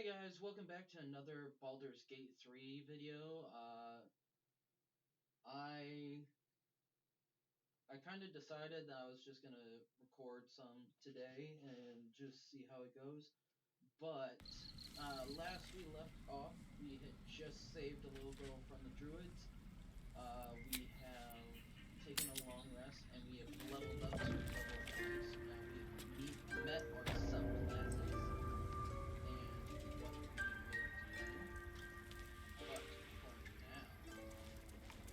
Hey guys, welcome back to another Baldur's Gate 3 video. I kind of decided that I was just gonna record some today and just see how it goes. But last we left off, we had just saved a little girl from the druids. We have taken a long rest and we have leveled up to level 3. So now we've met our subclasses and what we will do. But for now, we are going to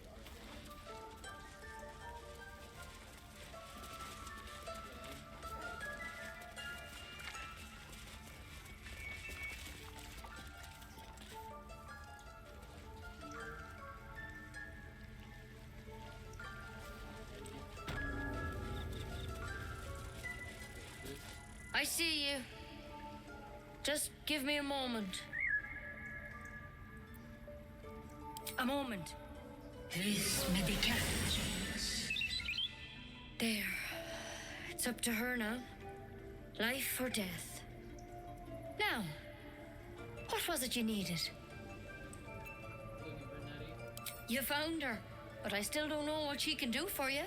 I see you. Just give me a moment. A moment. This may be challenges. There. It's up to her now. Life or death. Now, what was it you needed? looking for Nettie. You found her, but I still don't know what she can do for you.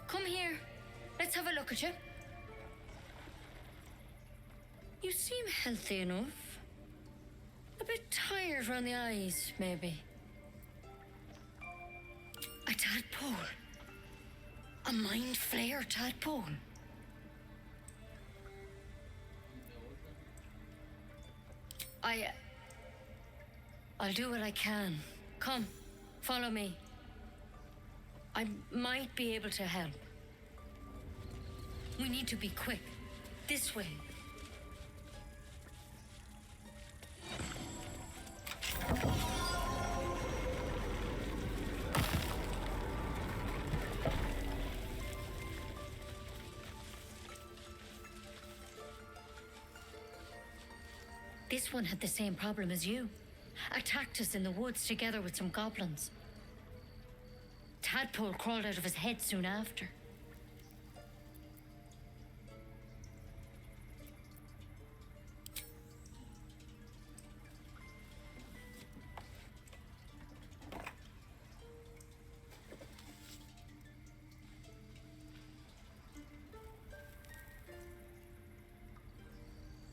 Come here. Let's have a look at you. You seem healthy enough. A bit tired around the eyes, maybe. A tadpole. A mind flayer tadpole. You know of them? I'll do what I can. Come, follow me. I might be able to help. We need to be quick. This way. This one had the same problem as you. Attacked us in the woods together with some goblins. Tadpole crawled out of his head soon after.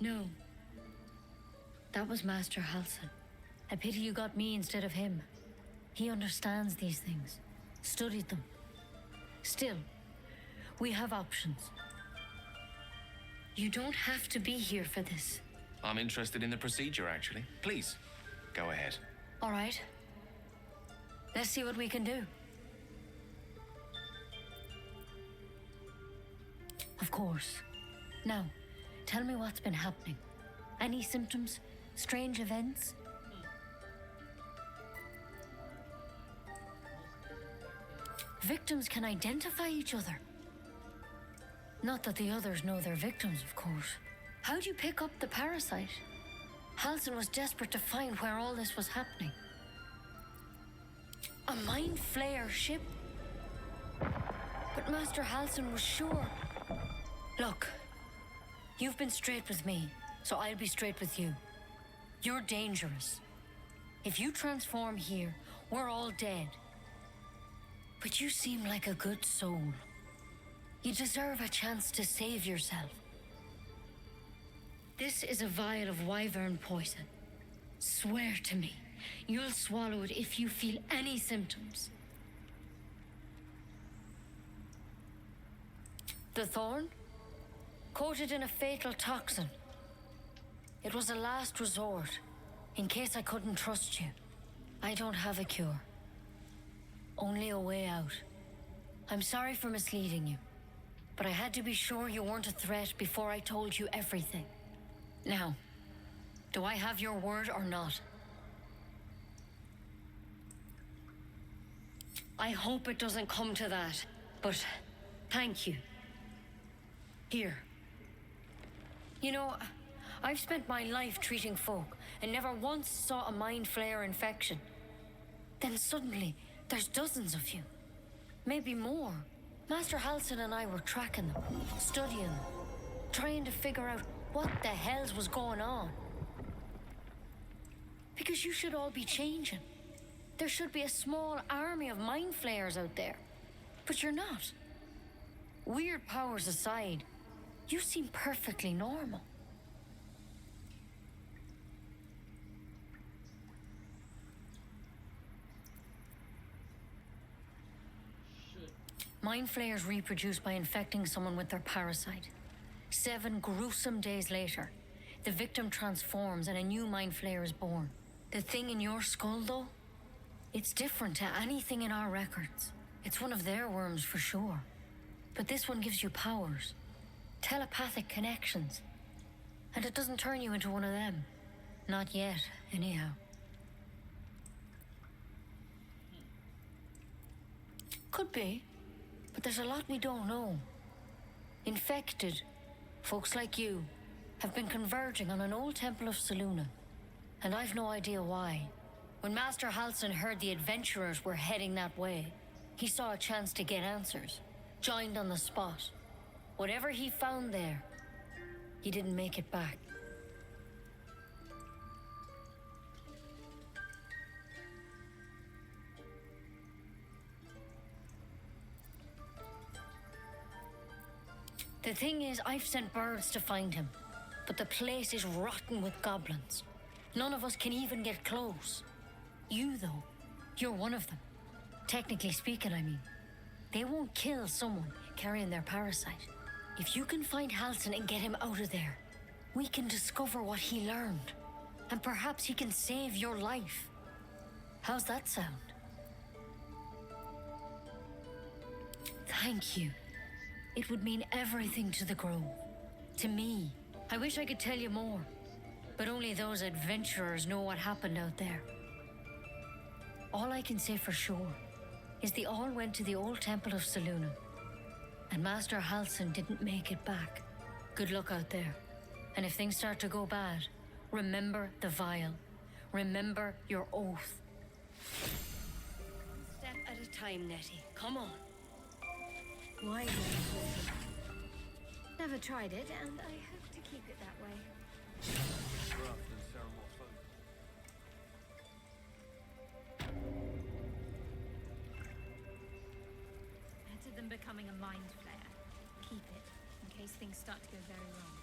No. That was Master Halsin. A pity you got me instead of him. He understands these things. Studied them. Still, we have options. You don't have to be here for this. I'm interested in the procedure, actually. Please, go ahead. All right. Let's see what we can do. Of course. Now, tell me what's been happening. Any symptoms? Strange events? Victims can identify each other. Not that the others know they're victims, of course. How'd you pick up the parasite? Halsin was desperate to find where all this was happening. A mind flayer ship? But Master Halsin was sure. Look, you've been straight with me, so I'll be straight with you. You're dangerous. If you transform here, we're all dead. But you seem like a good soul. You deserve a chance to save yourself. This is a vial of wyvern poison. Swear to me, you'll swallow it if you feel any symptoms. The thorn? Coated in a fatal toxin. It was a last resort, in case I couldn't trust you. I don't have a cure. Only a way out. I'm sorry for misleading you, but I had to be sure you weren't a threat before I told you everything. Now, do I have your word or not? I hope it doesn't come to that, but thank you. Here. You know, I've spent my life treating folk and never once saw a mind flayer infection. Then suddenly, there's dozens of you. Maybe more. Master Halsin and I were tracking them, studying them, trying to figure out what the hells was going on. Because you should all be changing. There should be a small army of mind flayers out there. But you're not. Weird powers aside, you seem perfectly normal. Mind flayers reproduce by infecting someone with their parasite. 7 gruesome days later, the victim transforms and a new mind flayer is born. The thing in your skull, though, it's different to anything in our records. It's one of their worms for sure. But this one gives you powers, telepathic connections. And it doesn't turn you into one of them. Not yet, anyhow. Could be, but there's a lot we don't know. Infected, folks like you, have been converging on an old temple of Selûne, and I've no idea why. When Master Halsin heard the adventurers were heading that way, he saw a chance to get answers, joined on the spot. Whatever he found there, he didn't make it back. The thing is, I've sent birds to find him, but the place is rotten with goblins. None of us can even get close. You, though, you're one of them. Technically speaking, I mean. They won't kill someone carrying their parasite. If you can find Halsin and get him out of there, we can discover what he learned. And perhaps he can save your life. How's that sound? Thank you. It would mean everything to the Grove. To me. I wish I could tell you more. But only those adventurers know what happened out there. All I can say for sure is they all went to the old temple of Selûne. And Master Halsin didn't make it back. Good luck out there. And if things start to go bad, remember the vial. Remember your oath. One step at a time, Nettie. Come on. Why? Never tried it, and I hope to keep it that way. Better than becoming a mind flayer. Keep it, in case things start to go very wrong.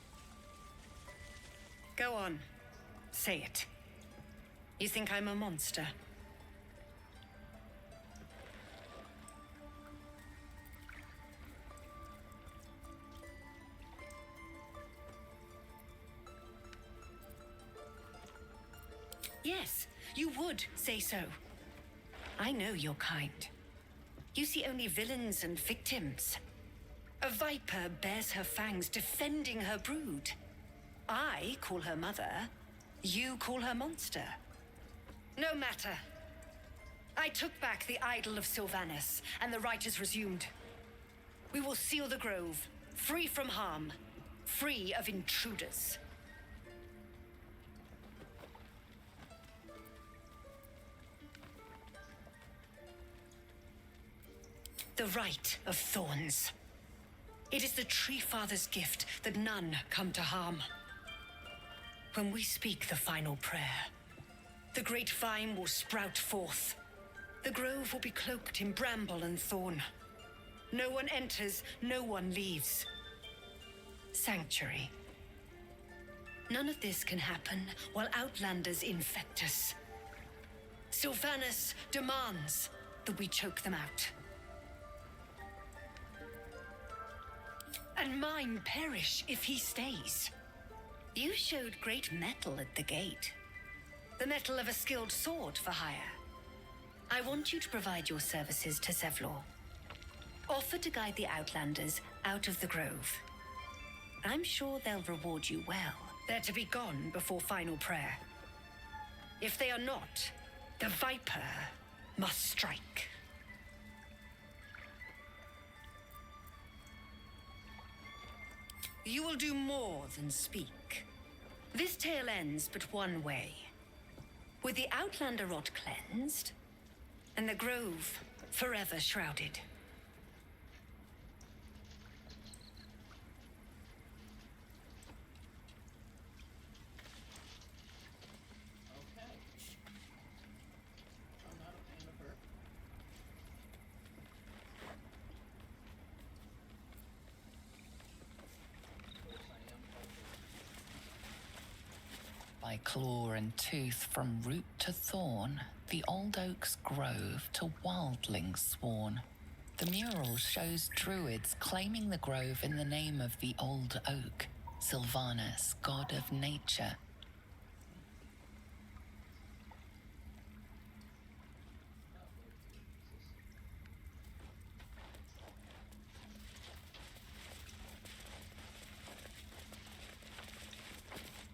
Go on. Say it. You think I'm a monster? Yes, you would say so. I know your kind. You see only villains and victims. A viper bears her fangs defending her brood. I call her mother. You call her monster. No matter. I took back the idol of Sylvanas, and the rite is resumed. We will seal the grove, free from harm, free of intruders. The Rite of Thorns. It is the Tree Father's gift that none come to harm. When we speak the final prayer, the great vine will sprout forth. The grove will be cloaked in bramble and thorn. No one enters, no one leaves. Sanctuary. None of this can happen while Outlanders infect us. Sylvanas demands that we choke them out. And mine perish if he stays. You showed great mettle at the gate. The mettle of a skilled sword for hire. I want you to provide your services to Zevlor. Offer to guide the Outlanders out of the grove. I'm sure they'll reward you well. They're to be gone before final prayer. If they are not, the Viper must strike. You will do more than speak. This tale ends but one way. With the Outlander rot cleansed, and the grove forever shrouded. By claw and tooth from root to thorn, the old oak's grove to wildlings sworn. The mural shows druids claiming the grove in the name of the old oak, Sylvanus, god of nature.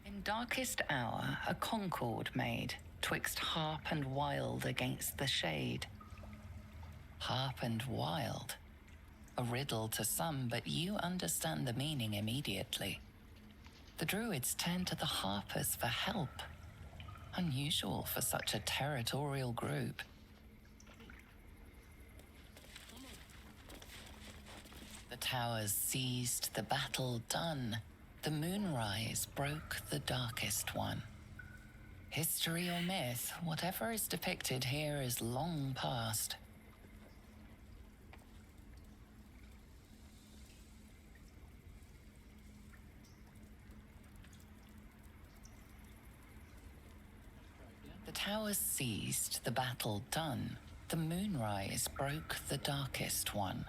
In darkest hour, a concord made, twixt harp and wild against the shade. Harp and wild. A riddle to some, but you understand the meaning immediately. The druids turn to the harpers for help. Unusual for such a territorial group. The towers seized, the battle done. The moonrise broke the darkest one. History or myth, whatever is depicted here is long past. The towers seized, the battle done. The moonrise broke the darkest one.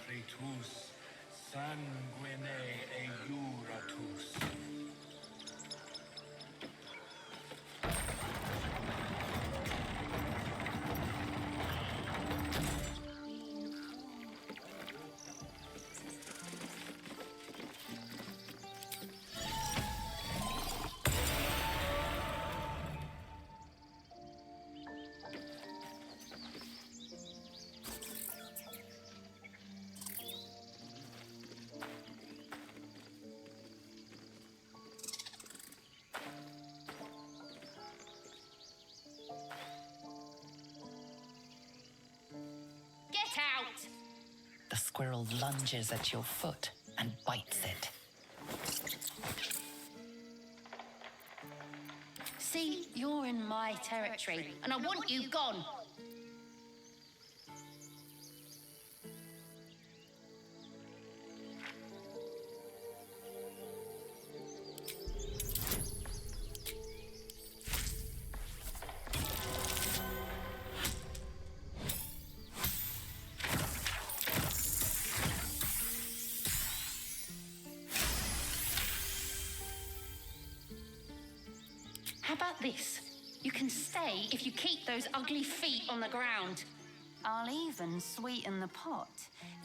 Cretus, sanguine eiuratus. The squirrel lunges at your foot and bites it. See, you're in my territory, and I want you gone. How about this? You can stay if you keep those ugly feet on the ground. I'll even sweeten the pot.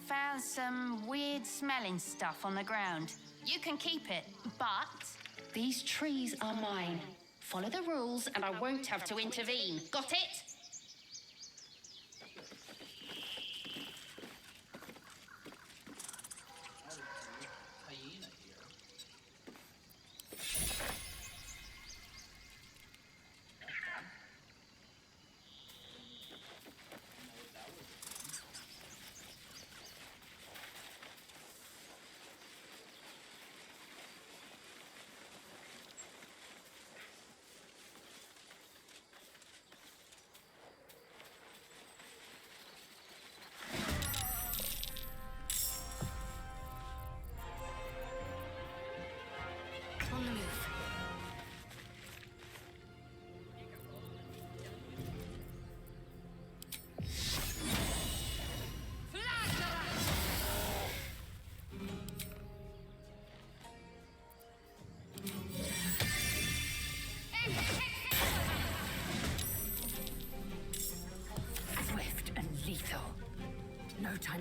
Found some weird smelling stuff on the ground. You can keep it, but these trees are mine. Follow the rules and I won't have to intervene. Got it? Hyena here.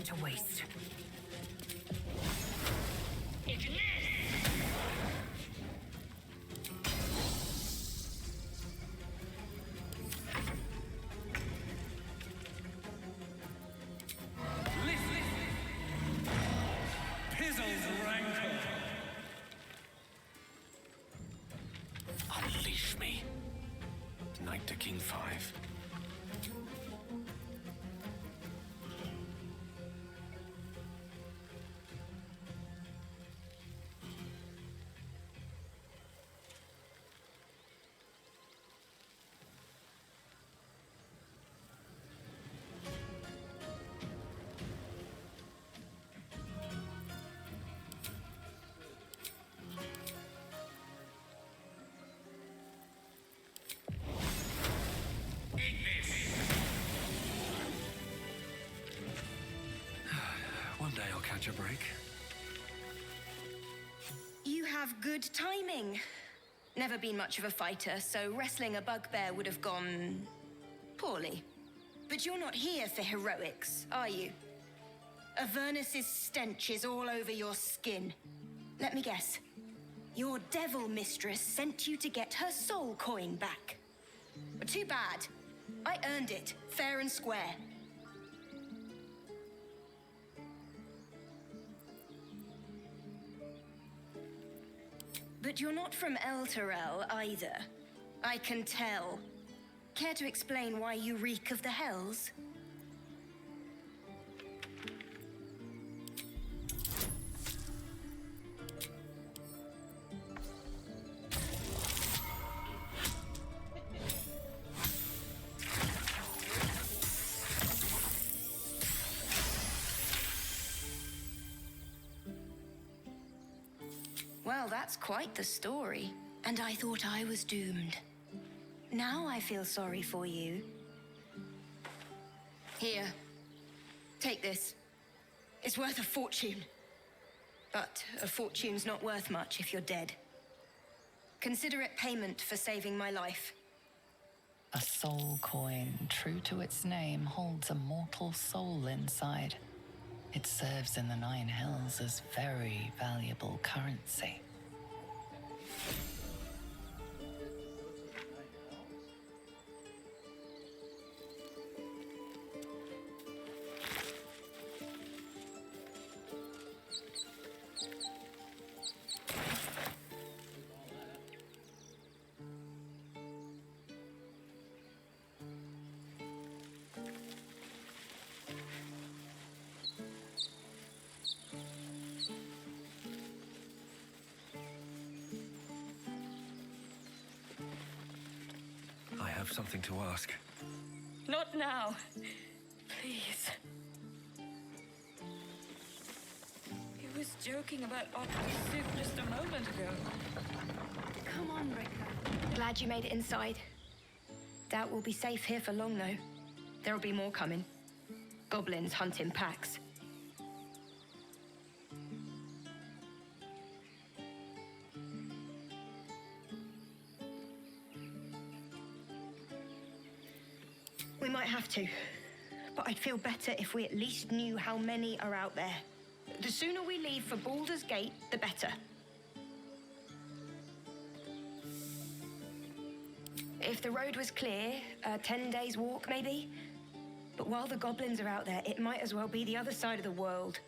time to waste. Unleash me. Knight to King 5. One day I'll catch a break. You have good timing. Never been much of a fighter, so wrestling a bugbear would have gone poorly. But you're not here for heroics, are you? Avernus's stench is all over your skin. Let me guess. Your devil mistress sent you to get her soul coin back. But too bad. I earned it, fair and square. But you're not from Elturel either. I can tell. Care to explain why you reek of the hells? Well, that's quite the story. And I thought I was doomed. Now I feel sorry for you. Here. Take this. It's worth a fortune. But a fortune's not worth much if you're dead. Consider it payment for saving my life. A soul coin, true to its name, holds a mortal soul inside. It serves in the Nine Hells as very valuable currency. I have something to ask. Not now. Please. He was joking about octopus soup just a moment ago. Come on, Ricker. Glad you made it inside. Doubt we'll be safe here for long, though. There'll be more coming. Goblins hunt in packs. We might have to, but I'd feel better if we at least knew how many are out there. The sooner we leave for Baldur's Gate, the better. If the road was clear, 10 days walk maybe. But while the goblins are out there, it might as well be the other side of the world.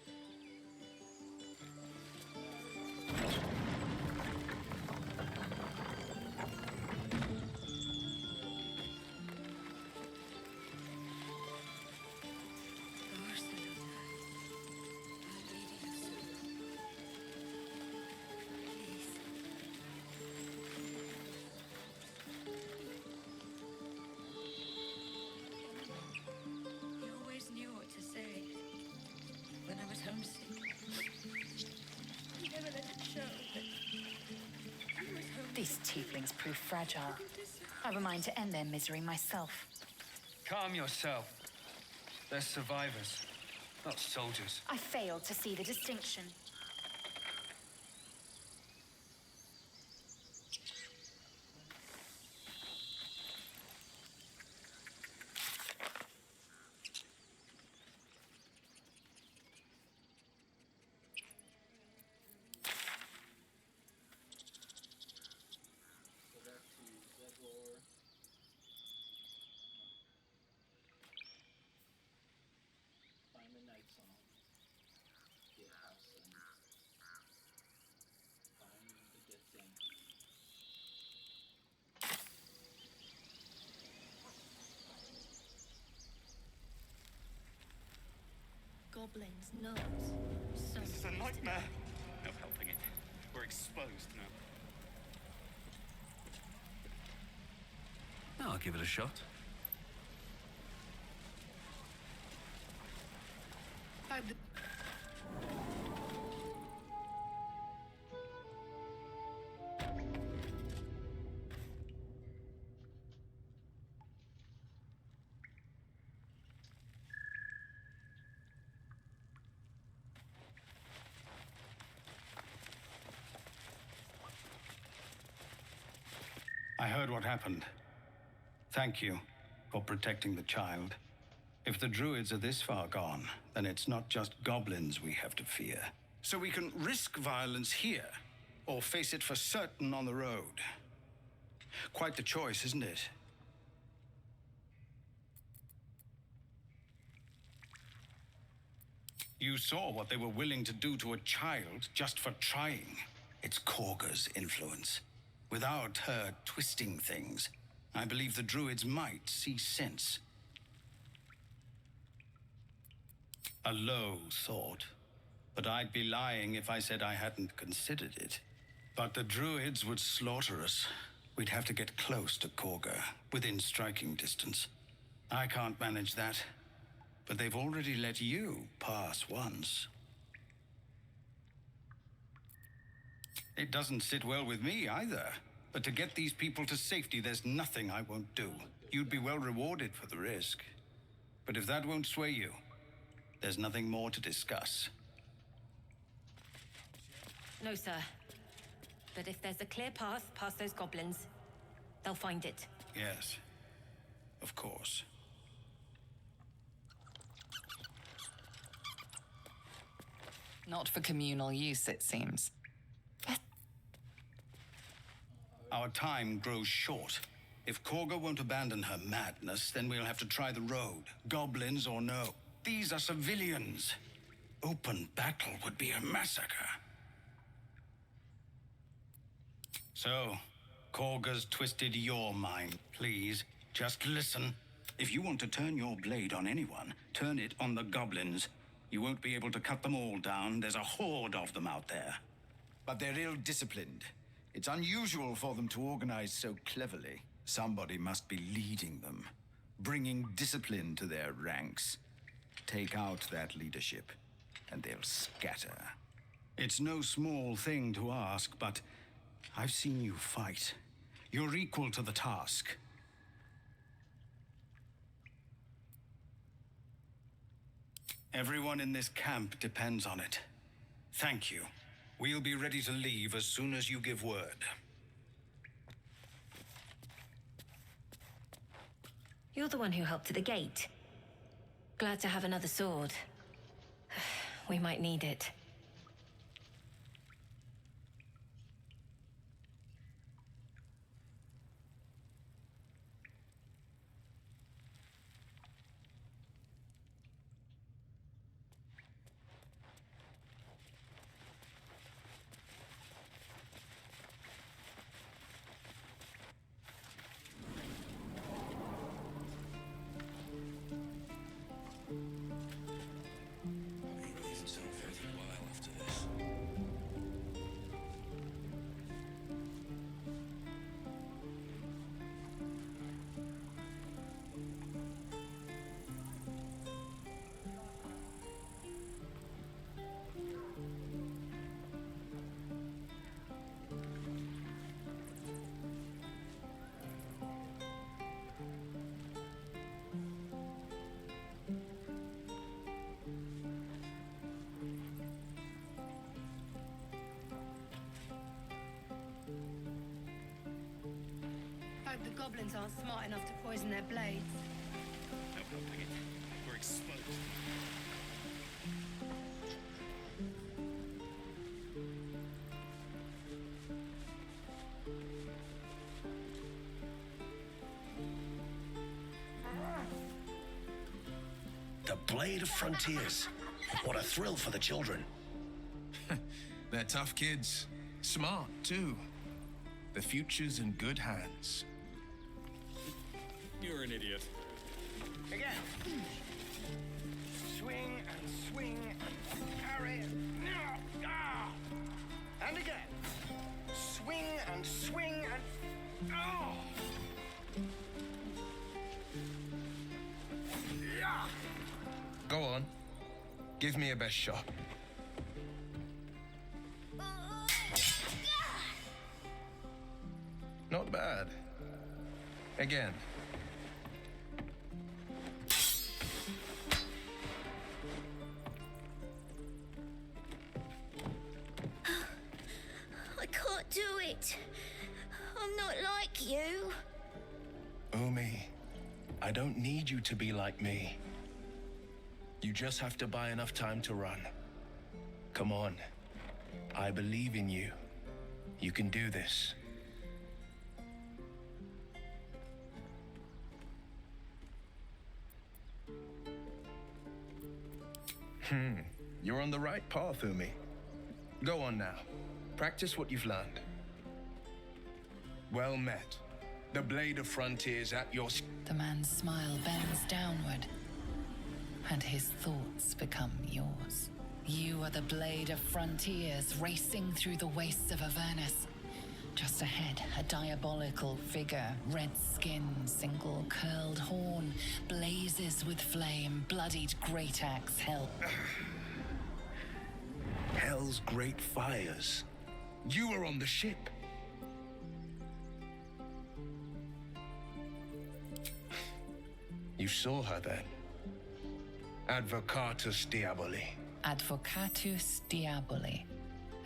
These tieflings prove fragile. I have a mind to end their misery myself. Calm yourself. They're survivors, not soldiers. I failed to see the distinction. goblins' nose. So This is a nightmare. No helping it. We're exposed now. I'll give it a shot. I heard what happened. Thank you for protecting the child. If the druids are this far gone, then it's not just goblins we have to fear. So we can risk violence here, or face it for certain on the road. Quite the choice, isn't it? You saw what they were willing to do to a child just for trying. It's Korga's influence. Without her twisting things, I believe the druids might see sense. A low thought, but I'd be lying if I said I hadn't considered it. But the druids would slaughter us. We'd have to get close to Korga, within striking distance. I can't manage that, but they've already let you pass once. It doesn't sit well with me either. But to get these people to safety, there's nothing I won't do. You'd be well rewarded for the risk. But if that won't sway you, there's nothing more to discuss. No, sir. But if there's a clear path past those goblins, they'll find it. Yes, of course. Not for communal use, it seems. Our time grows short. If Korga won't abandon her madness, then we'll have to try the road, goblins or no. These are civilians. Open battle would be a massacre. So, Korga's twisted your mind. Please, just listen. If you want to turn your blade on anyone, turn it on the goblins. You won't be able to cut them all down. There's a horde of them out there. But they're ill-disciplined. It's unusual for them to organize so cleverly. Somebody must be leading them, bringing discipline to their ranks. Take out that leadership, and they'll scatter. It's no small thing to ask, but I've seen you fight. You're equal to the task. Everyone in this camp depends on it. Thank you. We'll be ready to leave as soon as you give word. You're the one who helped at the gate. Glad to have another sword. We might need it. Hope the goblins aren't smart enough to poison their blades. No helping it. We're exposed. The Blade of Frontiers. What a thrill for the children. They're tough kids. Smart, too. The future's in good hands. You're an idiot. Again. Swing and swing Give me your best shot. Not bad. Again. I can't do it. I'm not like you. Umi, I don't need you to be like me. You just have to buy enough time to run. Come on. I believe in you. You can do this. You're on the right path, Umi. Go on now. Practice what you've learned. Well met. The blade of frontiers at your... The man's smile bends downward, and his thoughts become yours. You are the blade of frontiers racing through the wastes of Avernus. Just ahead, a diabolical figure, red skin, single curled horn, blazes with flame, bloodied great axe held. Hell's great fires. You were on the ship. You saw her then. Advocatus Diaboli. Advocatus Diaboli.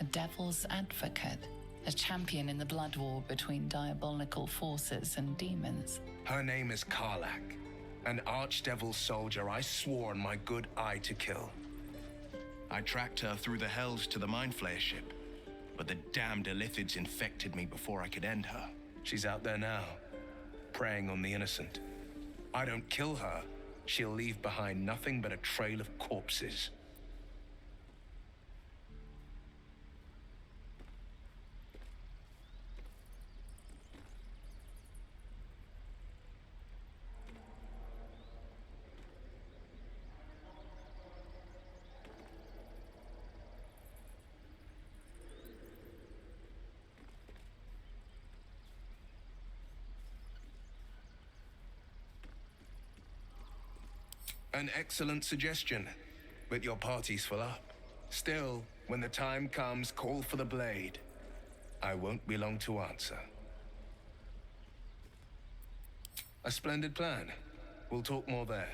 A devil's advocate. A champion in the blood war between diabolical forces and demons. Her name is Karlak, an archdevil soldier I swore on my good eye to kill. I tracked her through the hells to the Mind Flayer ship, but the damned Illithids infected me before I could end her. She's out there now, preying on the innocent. I don't kill her, she'll leave behind nothing but a trail of corpses. An excellent suggestion, but your party's full up. Still, when the time comes, call for the blade. I won't be long to answer. A splendid plan. We'll talk more there.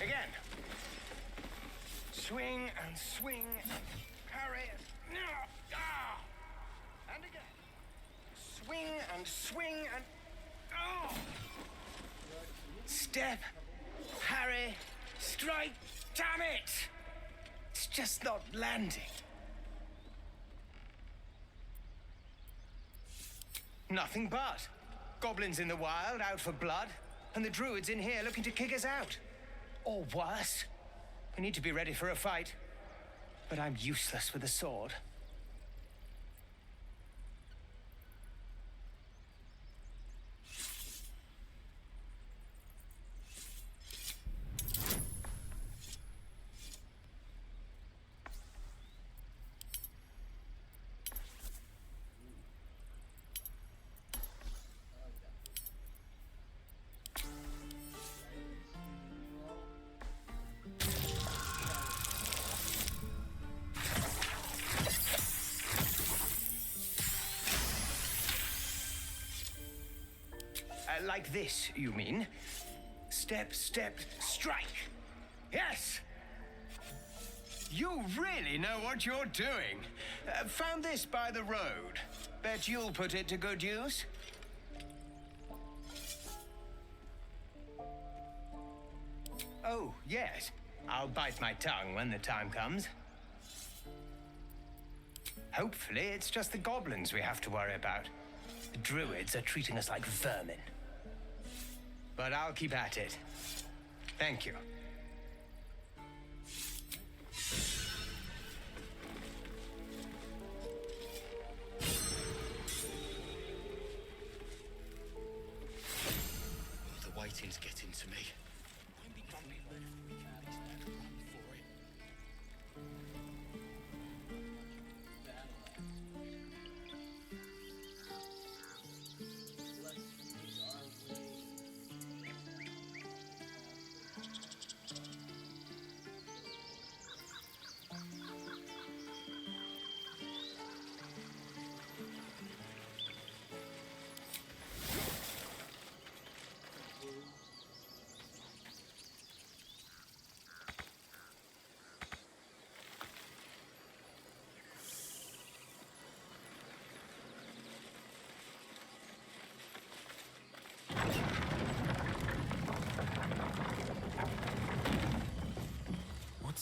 Again. Swing and swing and parry. And again. Swing and swing and... Oh! Step, parry, strike, damn it! It's just not landing. Nothing but. Goblins in the wild, out for blood, and the druids in here looking to kick us out. Or worse. We need to be ready for a fight. But I'm useless with a sword. Like this, you mean? Step, step, strike. Yes! You really know what you're doing. Found this by the road. Bet you'll put it to good use. Oh, yes. I'll bite my tongue when the time comes. Hopefully, it's just the goblins we have to worry about. The druids are treating us like vermin. But I'll keep at it. Thank you. The waiting's getting to me.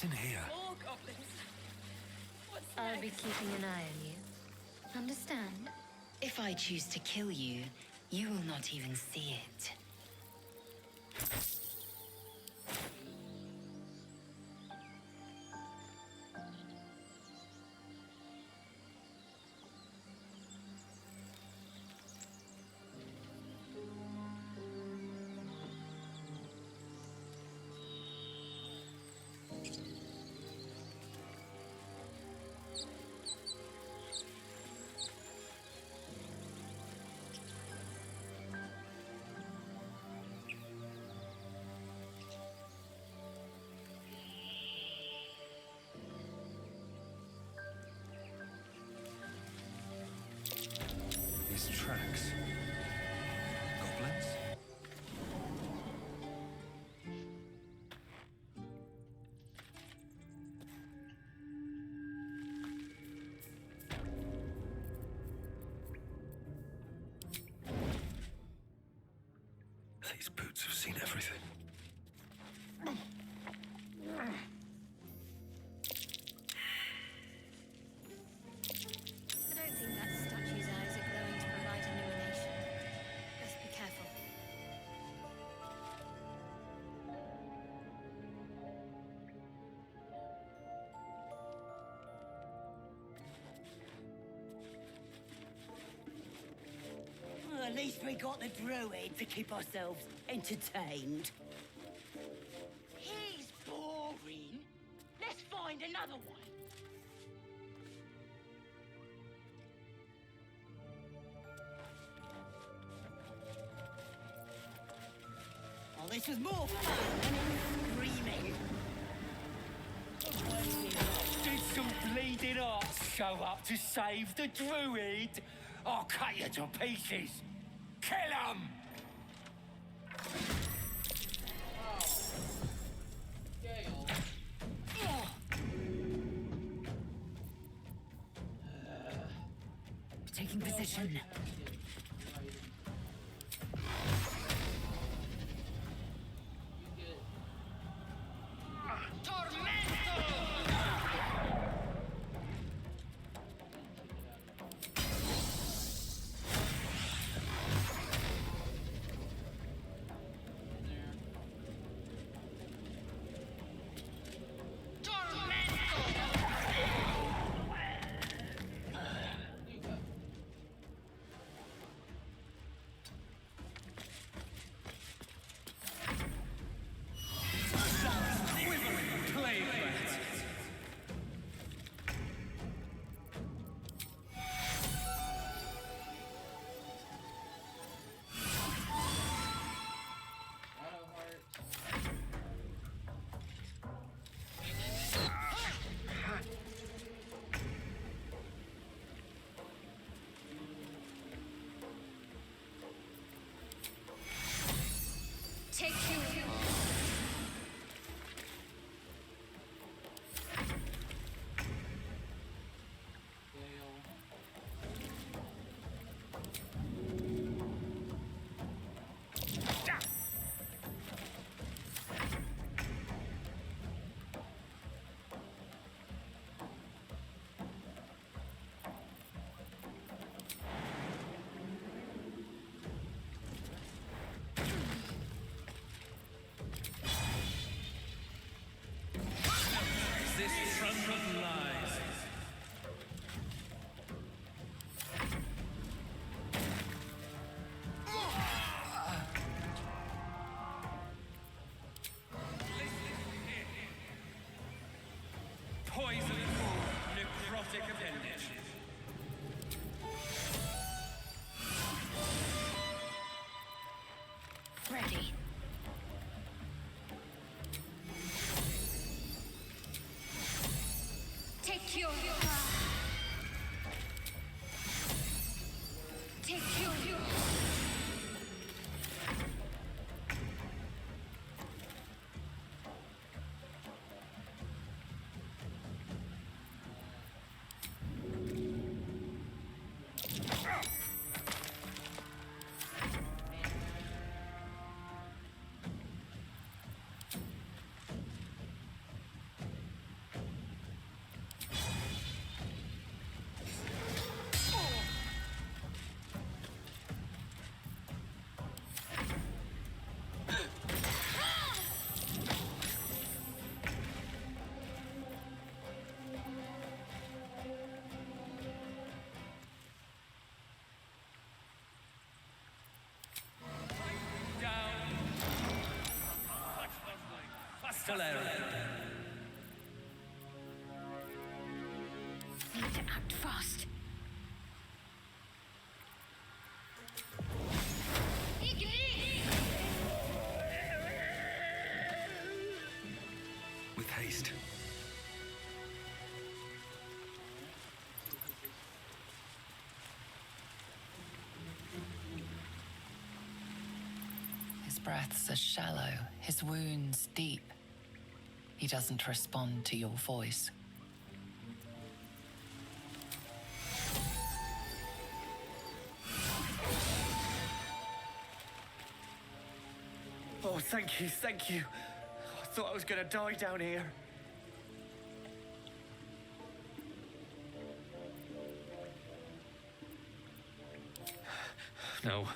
What's in here? More goblins. What's I'll be next? keeping an eye on you. Understand? If I choose to kill you, you will not even see it. These tracks. Goblins? These boots have seen everything. I don't think that statue's eyes are glowing to provide illumination. Best be careful. Well, at least we got the druid to keep ourselves entertained. He's boring. Let's find another one. Oh, this was more fun than screaming. Did some bleeding arts show up to save the druid? I'll cut you to pieces. Kill him! Gale. Taking position. Castellari. Need to act fast. With haste. His breaths are shallow, his wounds deep. He doesn't respond to your voice. Oh, thank you, thank you. I thought I was gonna die down here. No.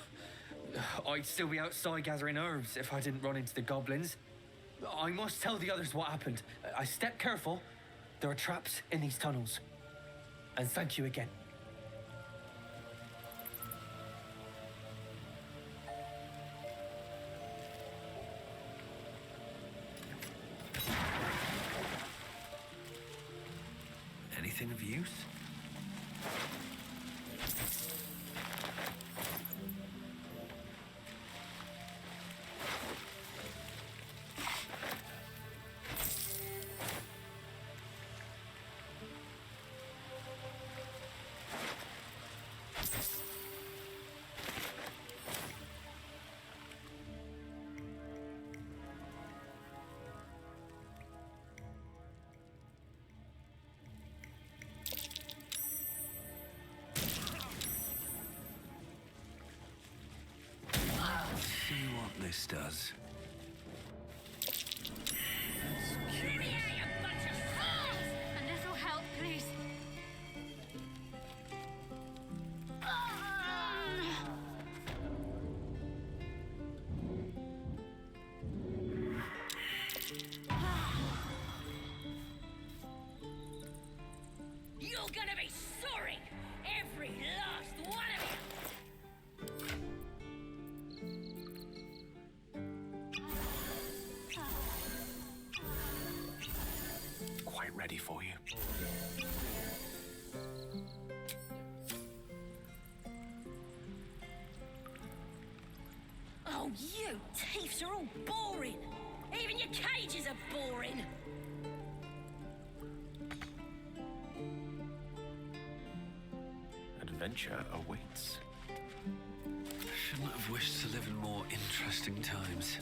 I'd still be outside gathering herbs if I didn't run into the goblins. I must tell the others what happened. I stepped careful. There are traps in these tunnels. And thank you again. Anything of use? See what this does. A little help, please. You're gonna be sorry! Every last one of you! Quite ready for you. Oh, you thieves are all boring! Even your cages are boring! Adventure awaits. Shouldn't have wished to live in more interesting times.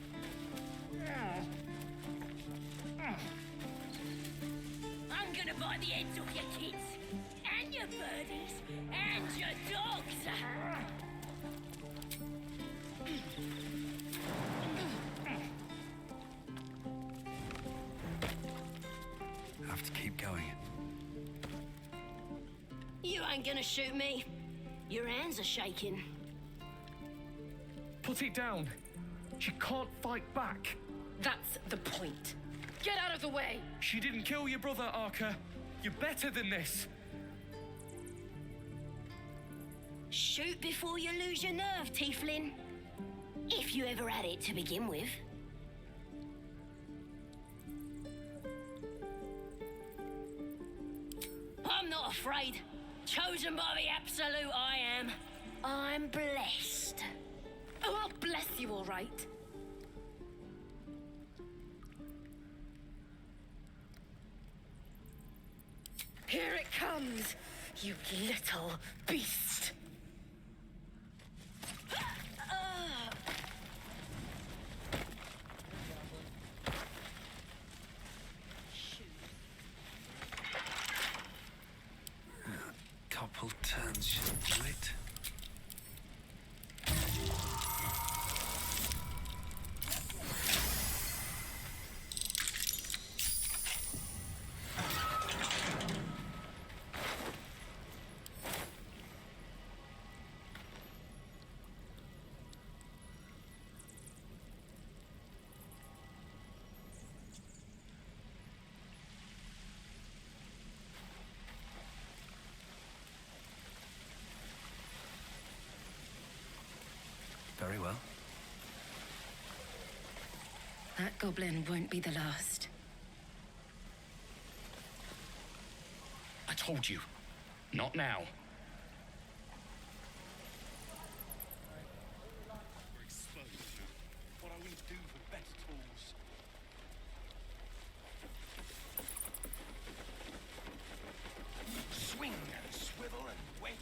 I'm gonna buy the heads off your kids, and your birdies, and your dogs! Have to keep going. You ain't gonna shoot me. Your hands are shaking. Put it down. She can't fight back. That's the point. Get out of the way! She didn't kill your brother, Arca. You're better than this. Shoot before you lose your nerve, tiefling. If you ever had it to begin with. I'm not afraid. Chosen by the absolute, I am. I'm blessed. Oh, I'll bless you, all right. Here it comes, you little beast. Couple turns should do it. Very well. That goblin won't be the last. I told you. Not now. We're exposed now. What are we to do for better tools? Swing and swivel and wait.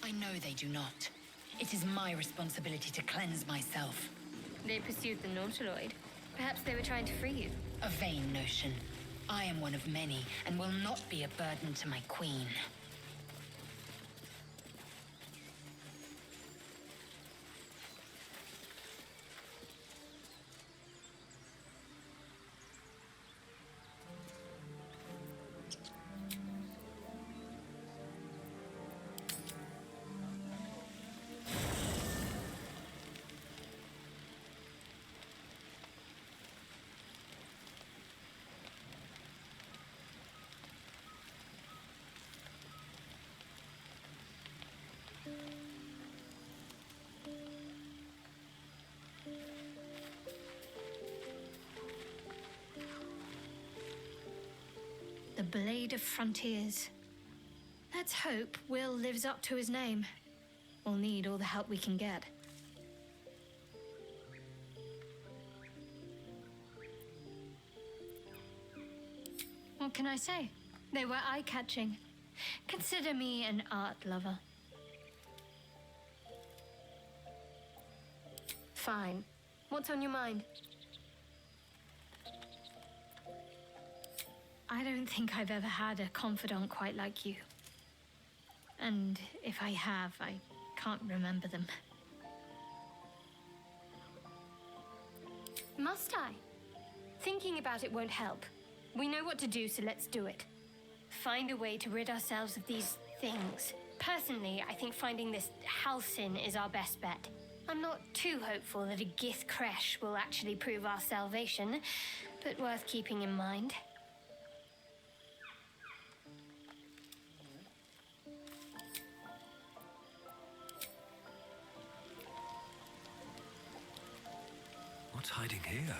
I know they do not. It is my responsibility to cleanse myself. They pursued the Nautiloid. Perhaps they were trying to free you. A vain notion. I am one of many and will not be a burden to my queen. The Blade of Frontiers. Let's hope Will lives up to his name. We'll need all the help we can get. What can I say? They were eye-catching. Consider me an art lover. Fine. What's on your mind? I don't think I've ever had a confidant quite like you. And if I have, I can't remember them. Must I? Thinking about it won't help. We know what to do, so let's do it. Find a way to rid ourselves of these things. Personally, I think finding this Halcyon is our best bet. I'm not too hopeful that a Gith Kresh will actually prove our salvation, but worth keeping in mind. What's hiding here?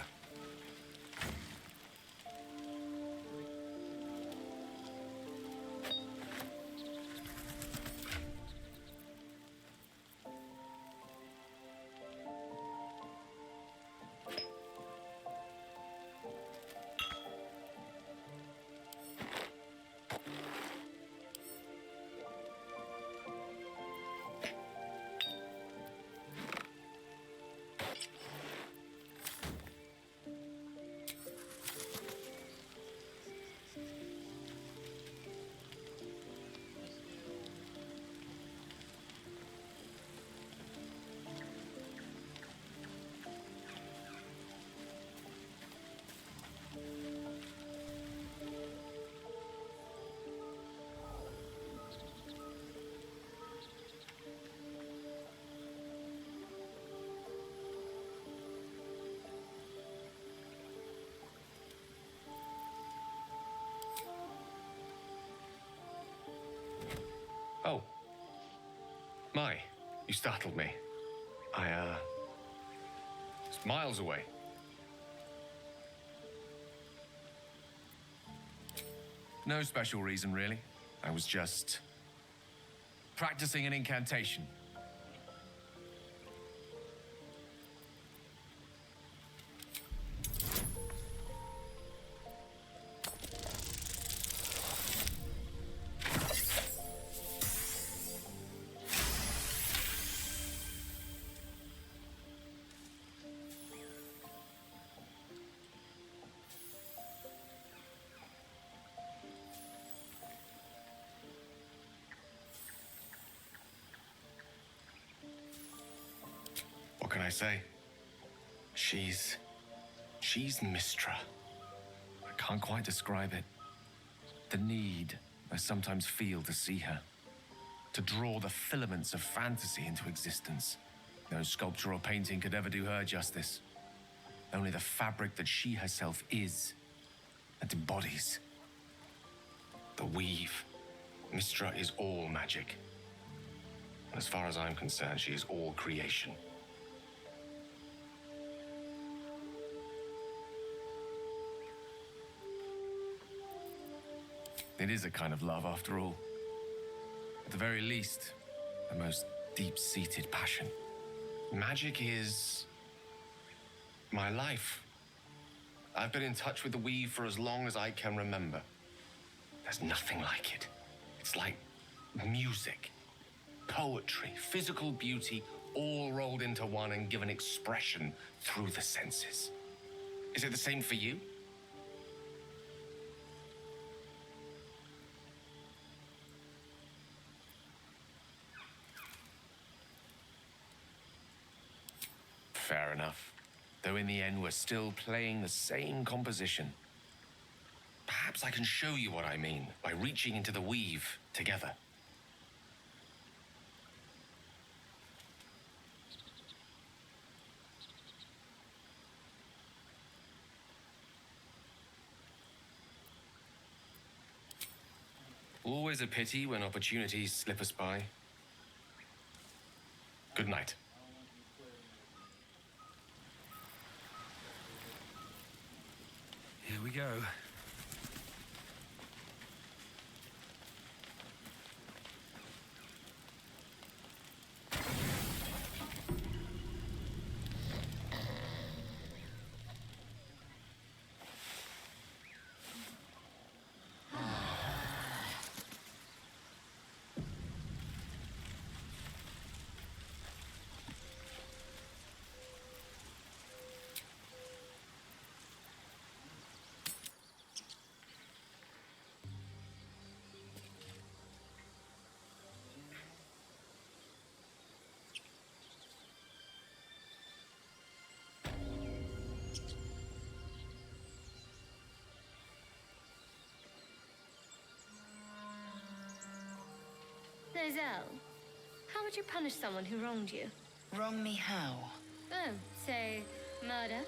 Oh. My, you startled me. It's miles away. No special reason, really. I was just practicing an incantation. I say? She's Mistra. I can't quite describe it. The need I sometimes feel to see her. To draw the filaments of fantasy into existence. No sculpture or painting could ever do her justice. Only the fabric that she herself is and embodies. The weave. Mistra is all magic. As far as I'm concerned, she is all creation. It is a kind of love, after all. At the very least, the most deep-seated passion. Magic is my life. I've been in touch with the weave for as long as I can remember. There's nothing like it. It's like music, poetry, physical beauty, all rolled into one and given expression through the senses. Is it the same for you? Fair enough. Though in the end, we're still playing the same composition. Perhaps I can show you what I mean by reaching into the weave together. Always a pity when opportunities slip us by. Good night. Here we go. Nozel, how would you punish someone who wronged you? Wrong me how? Oh, say, murder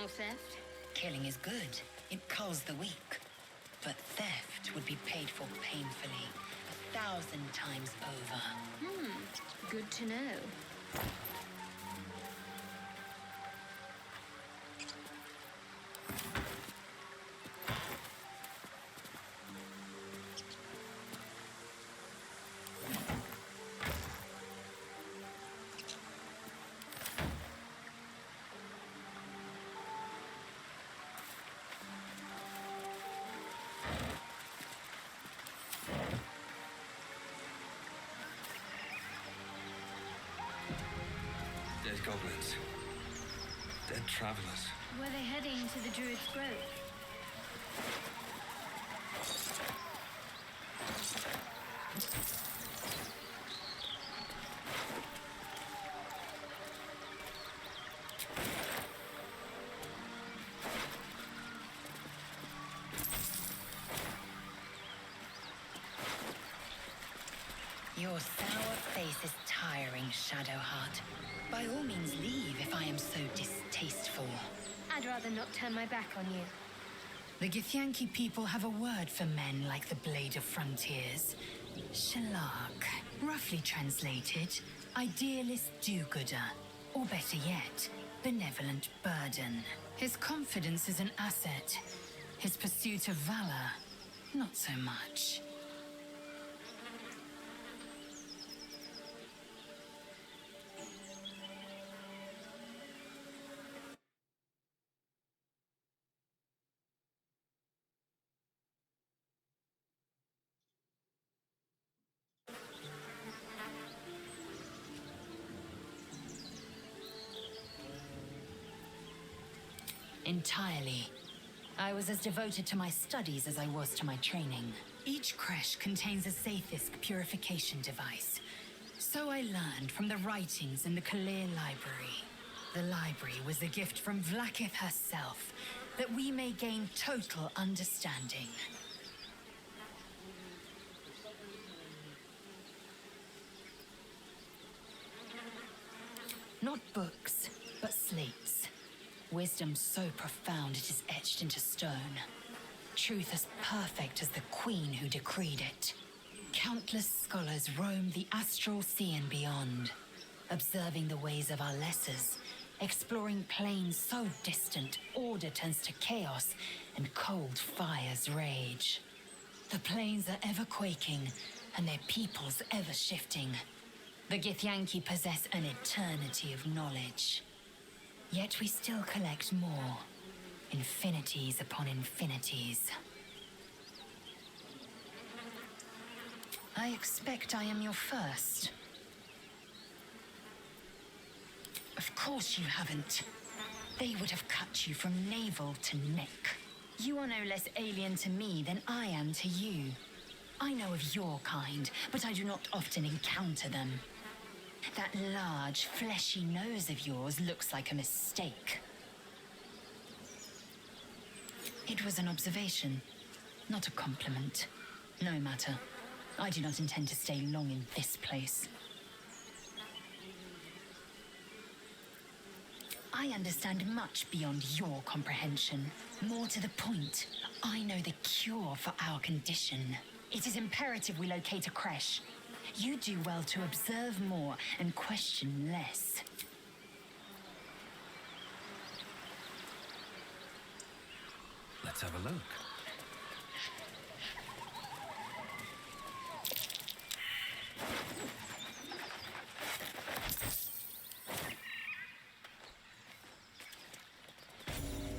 or theft? Killing is good. It culls the weak. But theft would be paid for painfully, 1,000 times over. Good to know. Dead goblins. Dead travelers. Were they heading to the druid's grove? Your sour face is tiring, Shadowheart. By all means leave if I am so distasteful. I'd rather not turn my back on you. The Githyanki people have a word for men like the Blade of Frontiers. Shalak. Roughly translated, idealist do-gooder. Or better yet, benevolent burden. His confidence is an asset. His pursuit of valor, not so much. Entirely. I was as devoted to my studies as I was to my training. Each creche contains a Sathisk purification device. So I learned from the writings in the Kalir Library. The library was a gift from Vlaakith herself, that we may gain total understanding. Not books, but slates. Wisdom so profound it is etched into stone. Truth as perfect as the queen who decreed it. Countless scholars roam the astral sea and beyond, observing the ways of our lessers, exploring planes so distant, order turns to chaos and cold fires rage. The planes are ever quaking, and their peoples ever shifting. The Githyanki possess an eternity of knowledge. Yet we still collect more. Infinities upon infinities. I expect I am your first. Of course you haven't. They would have cut you from navel to neck. You are no less alien to me than I am to you. I know of your kind, but I do not often encounter them. That large, fleshy nose of yours looks like a mistake. It was an observation, not a compliment. No matter. I do not intend to stay long in this place. I understand much beyond your comprehension. More to the point, I know the cure for our condition. It is imperative we locate a creche. You do well to observe more and question less. Let's have a look.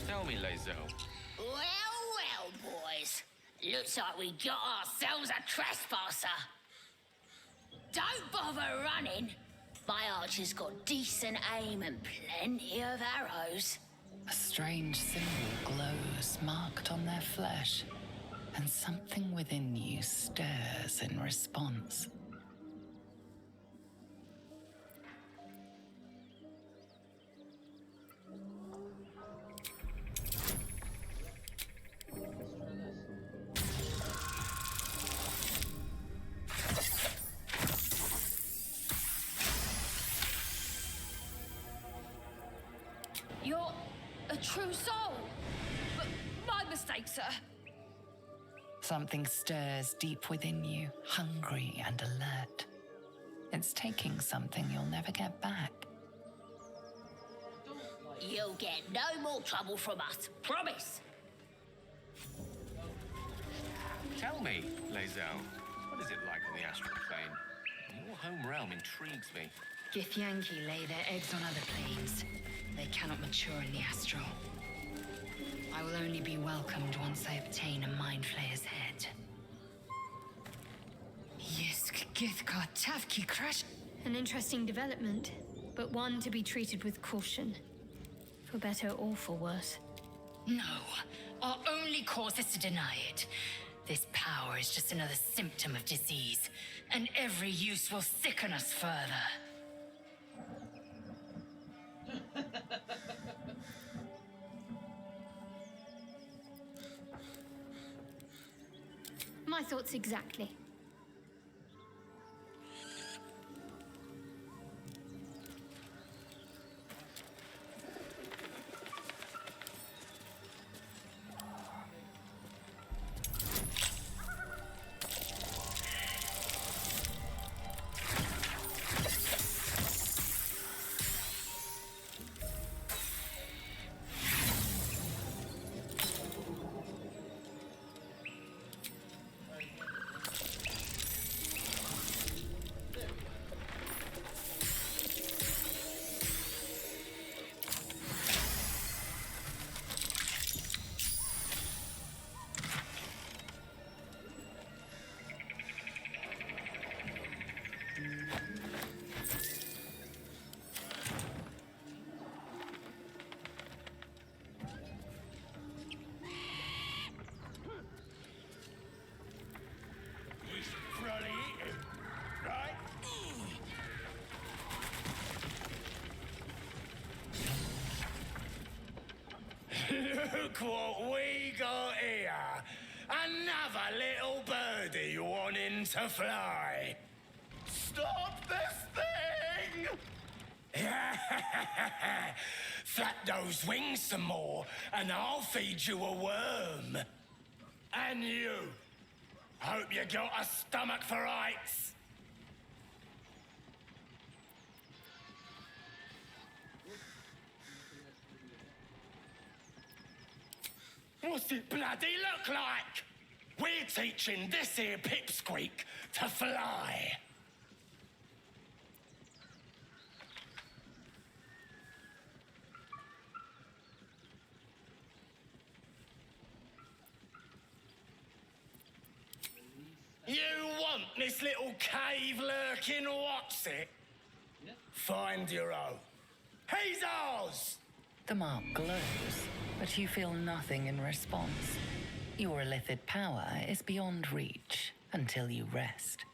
Tell me, Leucis. Well, well, boys. Looks like we got ourselves a trespasser. Don't bother running. My archer's got decent aim and plenty of arrows. A strange symbol glows marked on their flesh, and something within you stirs in response. You're a true soul. But my mistake, sir. Something stirs deep within you, hungry and alert. It's taking something you'll never get back. You'll get no more trouble from us. Promise. Tell me, Leucis, what is it like on the astral plane? Your home realm intrigues me. Githyanki lay their eggs on other planes. They cannot mature in the astral. I will only be welcomed once I obtain a Mind Flayer's head. Yisk Githka Tavki Crash. An interesting development, but one to be treated with caution. For better or for worse. No, our only course is to deny it. This power is just another symptom of disease, and every use will sicken us further. My thoughts exactly. Look what we got here. Another little birdie wanting to fly. Stop this thing! Flap those wings some more, and I'll feed you a worm. And you. Hope you got a stomach for heights. What's it bloody look like? We're teaching this here pipsqueak to fly. You want this little cave lurking, what's it? Yeah. Find your own. He's ours! The mark glows, but you feel nothing in response. Your Illithid power is beyond reach until you rest.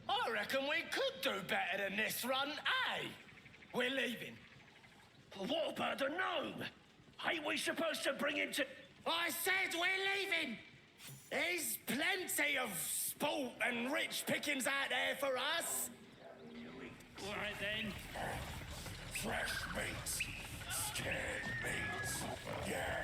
I reckon we could do better than this run, eh? We're leaving. What about the gnome? Ain't we supposed to bring him to... I said we're leaving! There's plenty of sport and rich pickings out there for us. All right, then. Fresh meats. Scared meats. Yes.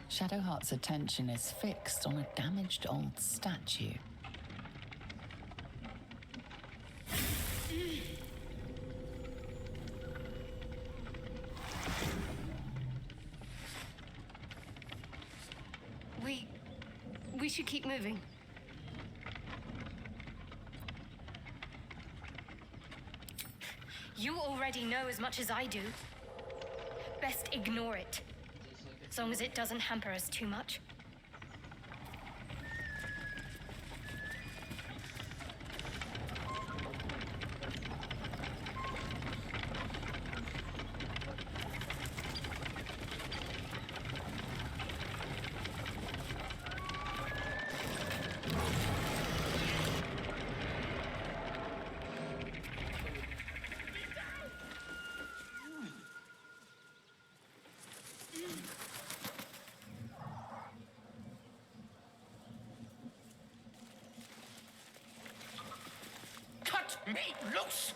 Shadowheart's attention is fixed on a damaged old statue. We should keep moving. You already know as much as I do. Best ignore it. As long as it doesn't hamper us too much. Me loose!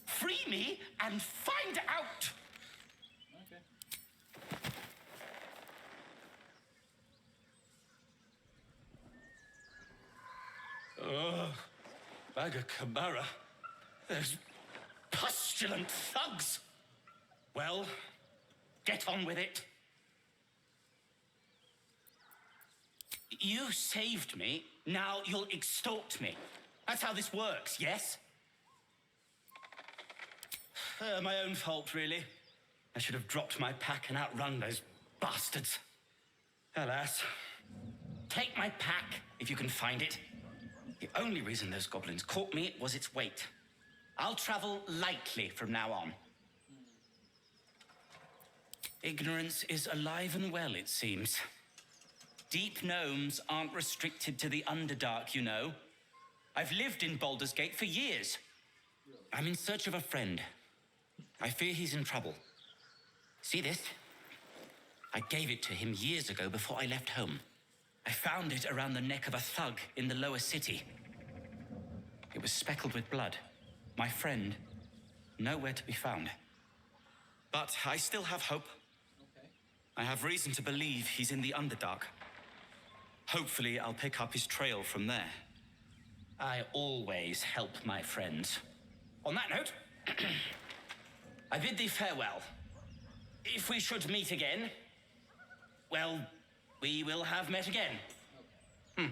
Free me and find out! Okay. Bag of Chimera. There's pustulant thugs. Well, get on with it. You saved me, now you'll extort me. That's how this works, yes? My own fault, really. I should have dropped my pack and outrun those bastards. Alas. Take my pack, if you can find it. The only reason those goblins caught me was its weight. I'll travel lightly from now on. Ignorance is alive and well, it seems. Deep gnomes aren't restricted to the Underdark, you know. I've lived in Baldur's Gate for years. I'm in search of a friend. I fear he's in trouble. See this? I gave it to him years ago before I left home. I found it around the neck of a thug in the lower city. It was speckled with blood. My friend, nowhere to be found. But I still have hope. I have reason to believe he's in the Underdark. Hopefully, I'll pick up his trail from there. I always help my friends. On that note, I bid thee farewell. If we should meet again, well, we will have met again. Hmm.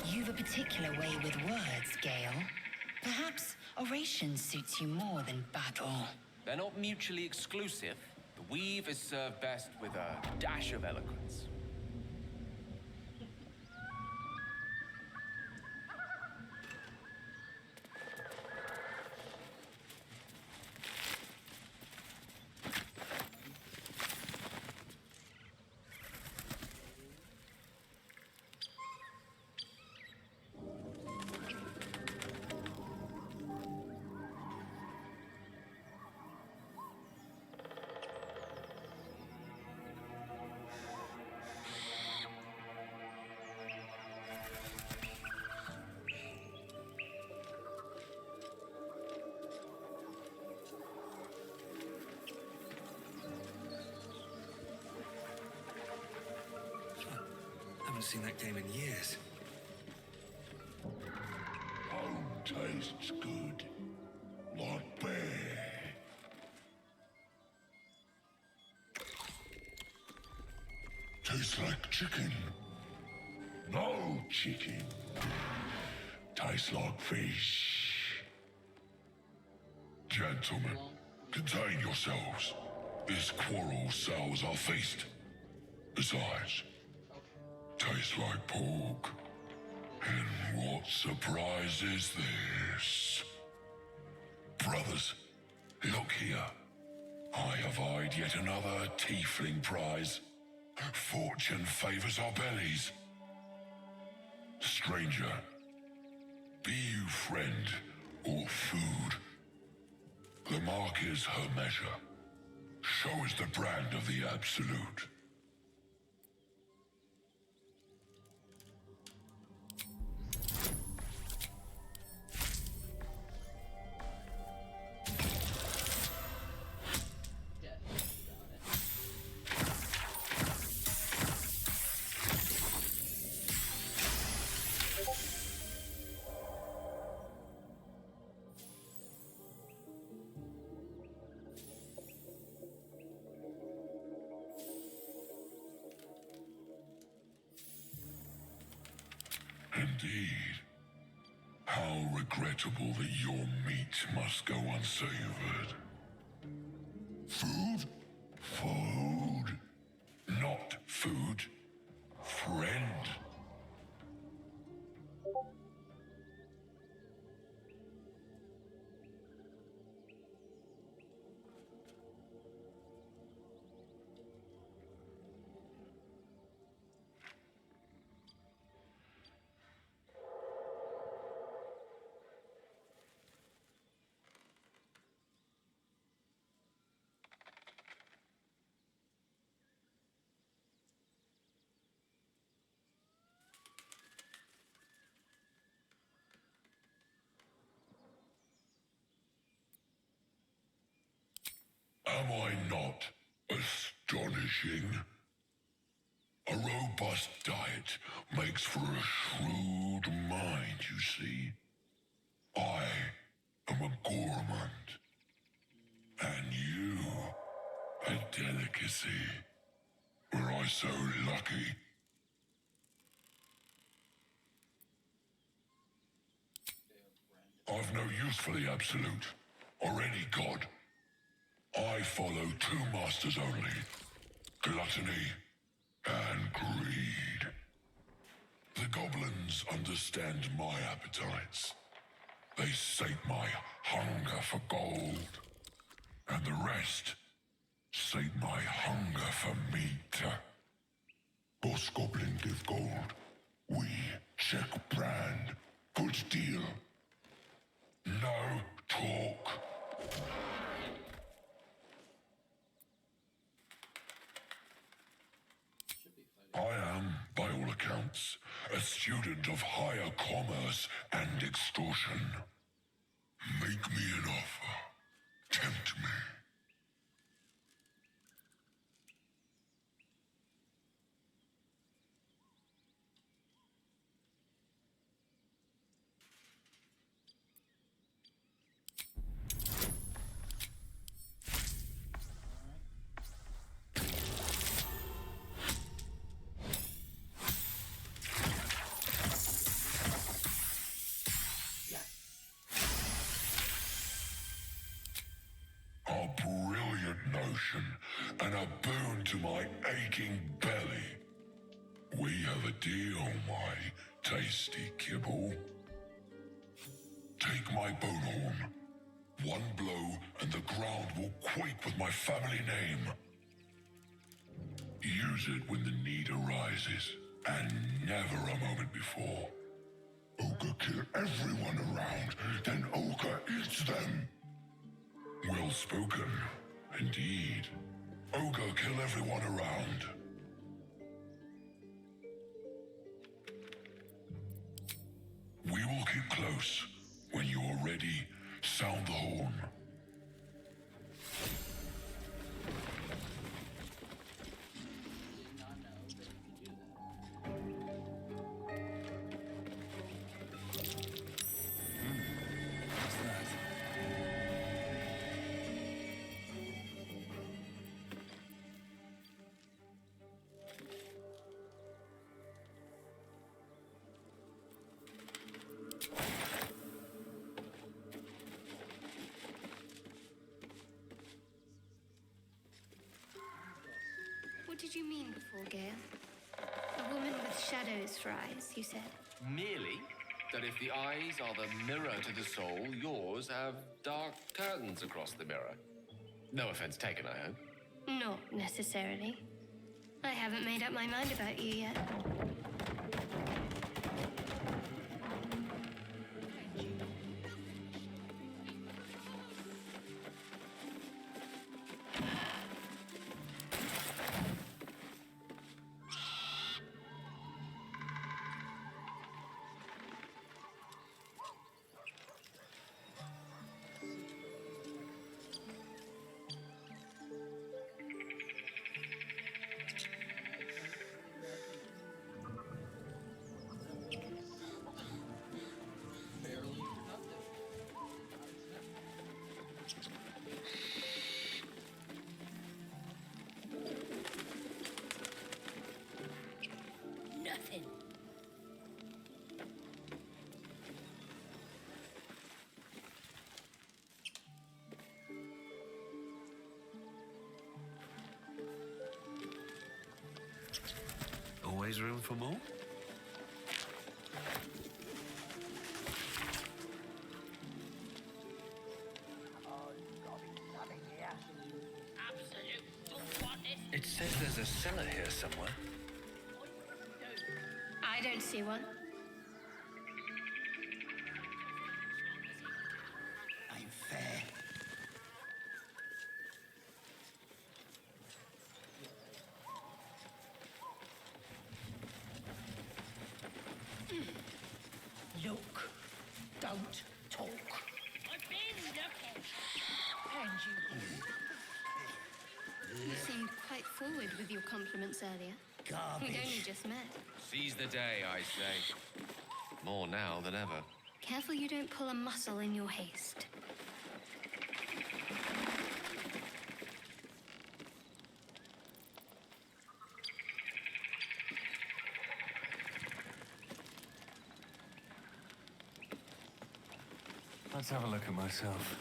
You've a particular way with words, Gale. Perhaps oration suits you more than battle. They're not mutually exclusive. The weave is served best with a dash of eloquence. Haven't seen that game in years. Home tastes good. Like bear. Tastes like chicken. No chicken. Tastes like fish. Gentlemen, contain yourselves. This quarrel sours our feast. Besides, tastes like pork. And what surprise is this? Brothers, look here. I have eyed yet another tiefling prize. Fortune favors our bellies. Stranger, be you friend or food, the mark is her measure. So is the brand of the absolute. Indeed. How regrettable that your meat must go unsavored. Food? Food? Not food. friend. Am I not astonishing? A robust diet makes for a shrewd mind, you see. I am a gourmand, and you a delicacy. Were I so lucky? I've no use for the Absolute, or any god. I follow two masters only, gluttony and greed. The goblins understand my appetites. They sate my hunger for gold, and the rest sate my hunger for meat. Boss Goblin give gold. We check brand. Good deal. No talk. I am, by all accounts, a student of higher commerce and extortion. Make me an offer. Tempt me. A brilliant notion, and a boon to my aching belly. We have a deal, my tasty kibble. Take my bone horn. One blow, and the ground will quake with my family name. Use it when the need arises, and never a moment before. Ogre kill everyone around, then Ogre eats them. Well spoken, indeed. Ogre kill everyone around. We will keep close. When you are ready, sound the horn. What did you mean before, Gale? A woman with shadows for eyes, you said. Merely that if the eyes are the mirror to the soul, yours have dark curtains across the mirror. No offense taken, I hope. Not necessarily. I haven't made up my mind about you yet. always room for more. It says there's a cellar here somewhere. I don't see one. Ain't fair. Look, don't talk. I've been looking. And you. You seemed quite forward with your compliments earlier. Garbage. We'd only just met. Seize the day, I say. More now than ever. Careful you don't pull a muscle in your haste. Let's have a look at myself.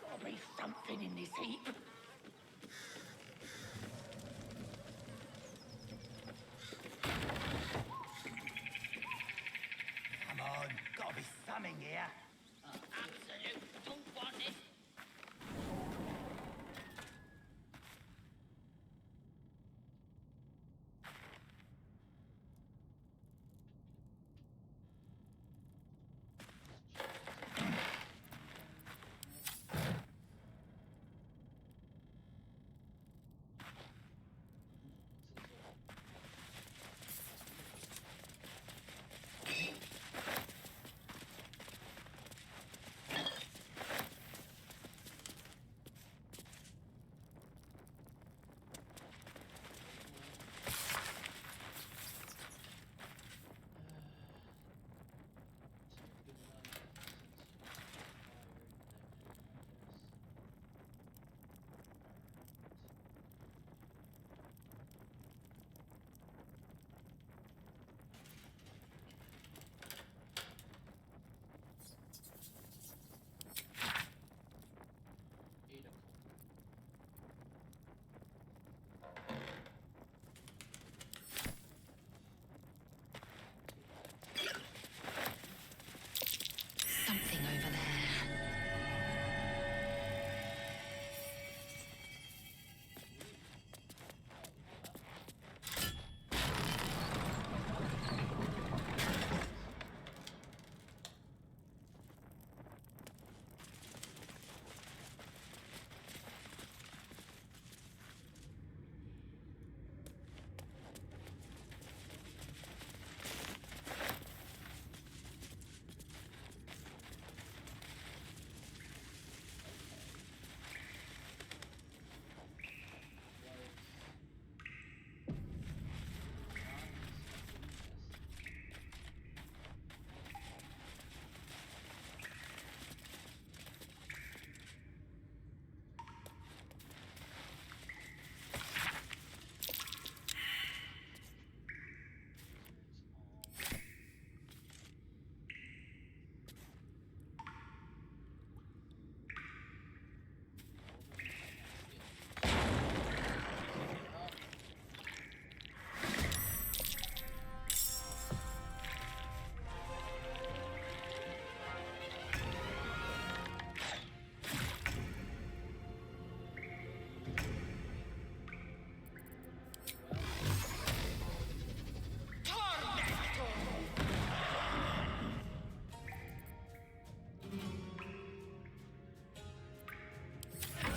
Gotta be something in this heap. Come on, gotta be something here. Absolute. Don't want it. Something over there.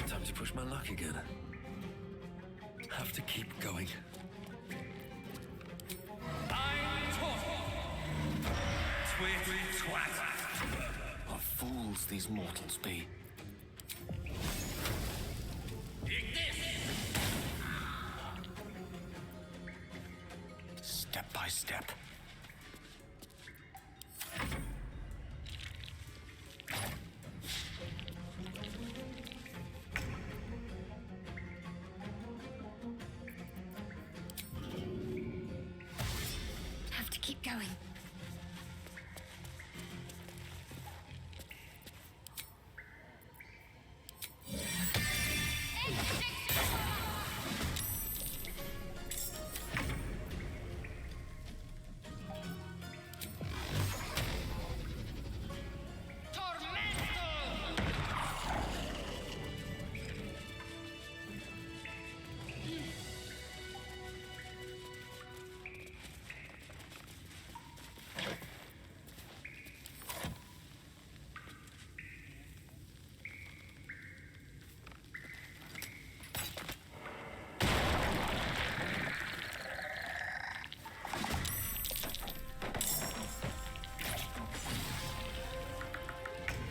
Time to push my luck again. Have to keep going. What fools these mortals be. Step by step. going.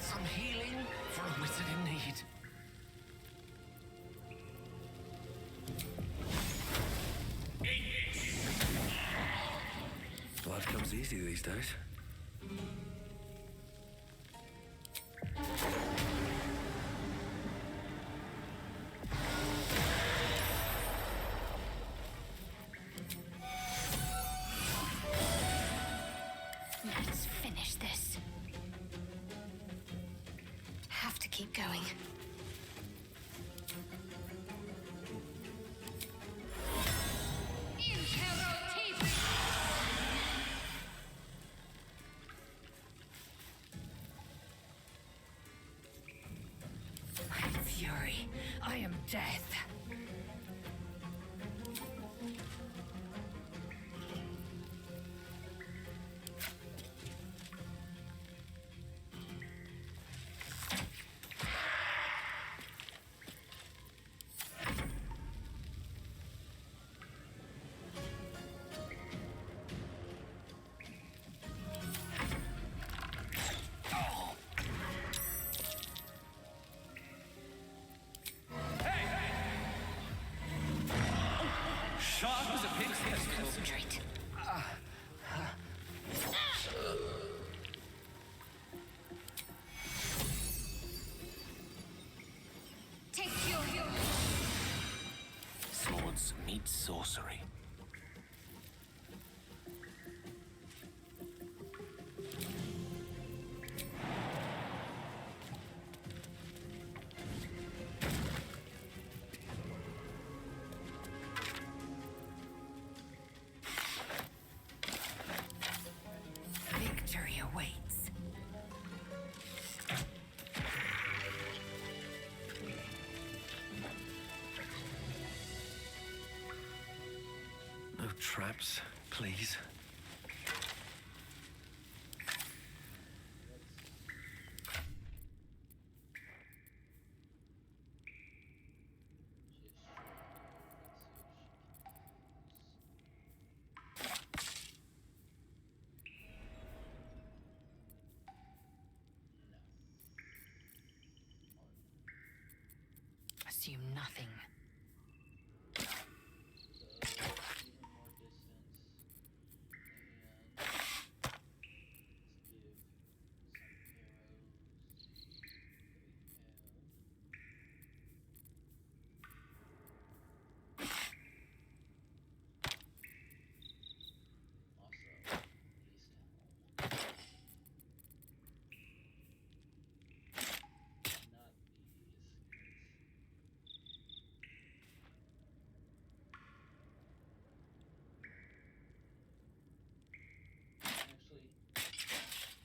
Some healing for a wizard in need. Life comes easy these days. Let's finish this. Have to keep going. I am fury. I am death. Sharp as a pig's head. Concentrate. Take your Swords meet sorcery. Victory awaits. No traps, please. Assume nothing. Actually,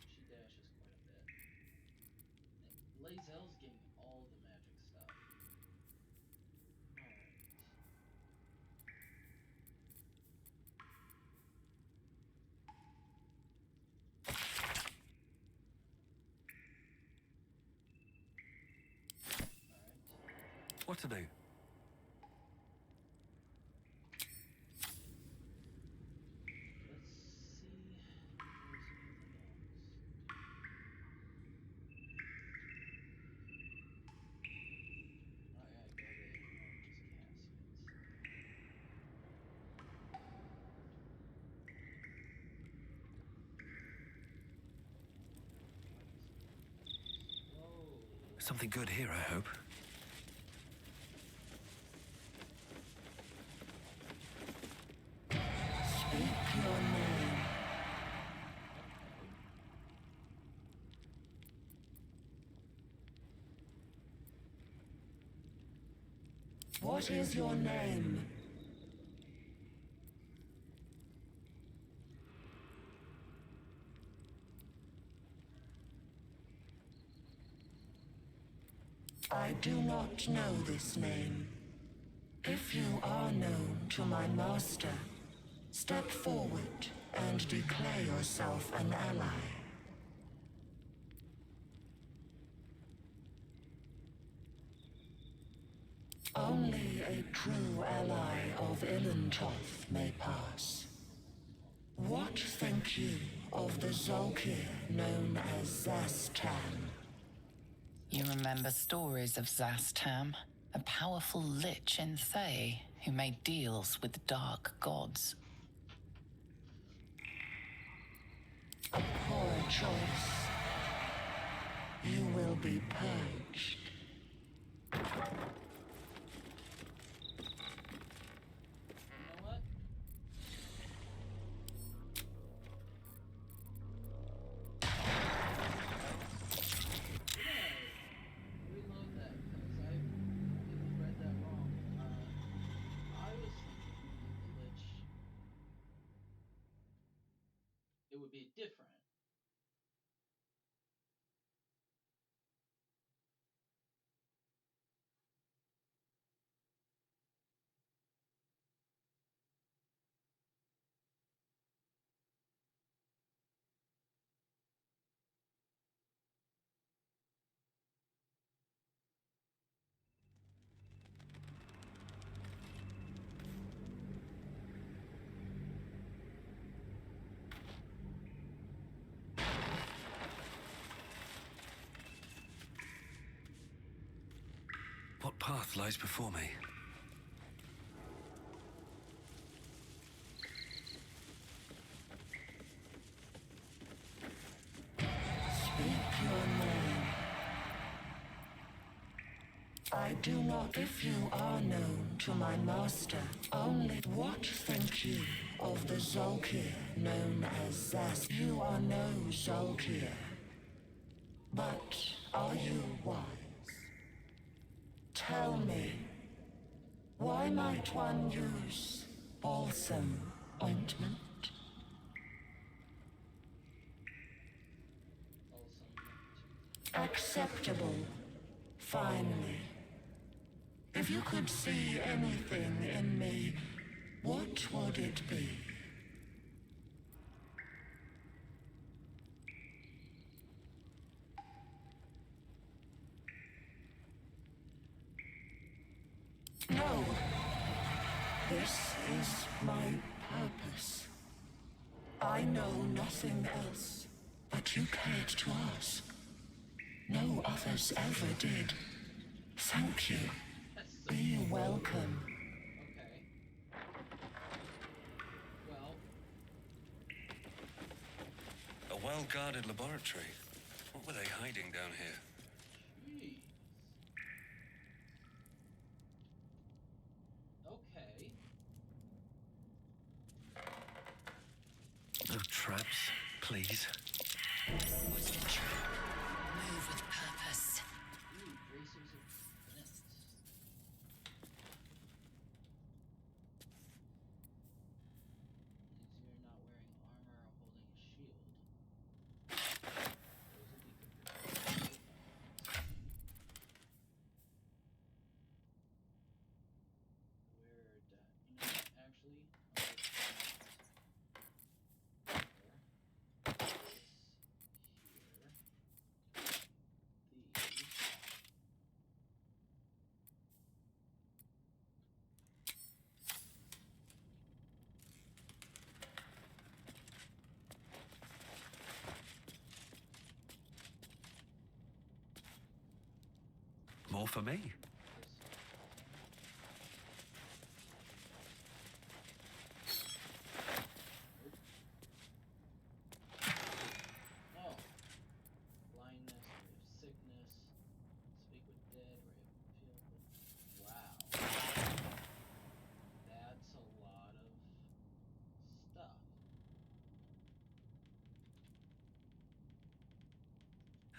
she dashes quite a bit. Lae'zel's getting all the magic stuff. Alright. What to do? Let's see if there's anything else. Oh yeah, I gotta go to one of these caskets. Whoa. Something good here, I hope. Speak your name. What is your name? I do not know this name. If you are known to my master, step forward and declare yourself an ally. Only a true ally of Ilintoth may pass. What think you of the Zolkir known as Zastan? You remember stories of Zastam, a powerful lich in Thay who made deals with dark gods. A poor choice. You will be purged. It would be different. What path lies before me? Speak your name. I do not, if you are known to my master. Only what think you of the Zolkir known as Zas? You are no Zolkir. But are you wise? Tell me, why might one use balsam ointment? Acceptable, finally. If you could see anything in me, what would it be? No. This is my purpose. I know nothing else, but you cared to ask. No others ever did. Thank you. Be welcome. Okay. Well. A well-guarded laboratory. What were they hiding down here? Jeez. Okay. No traps, please. What's the trap? Move with purpose. Ooh, bracers of defense. Means you're not wearing armor or holding a shield. Those would be good for where that, you know what, actually, I'll put that there. This here. These. More for me. Oh. Blindness, ray of sickness, speak with dead, ray of feel with. Wow. That's a lot of stuff.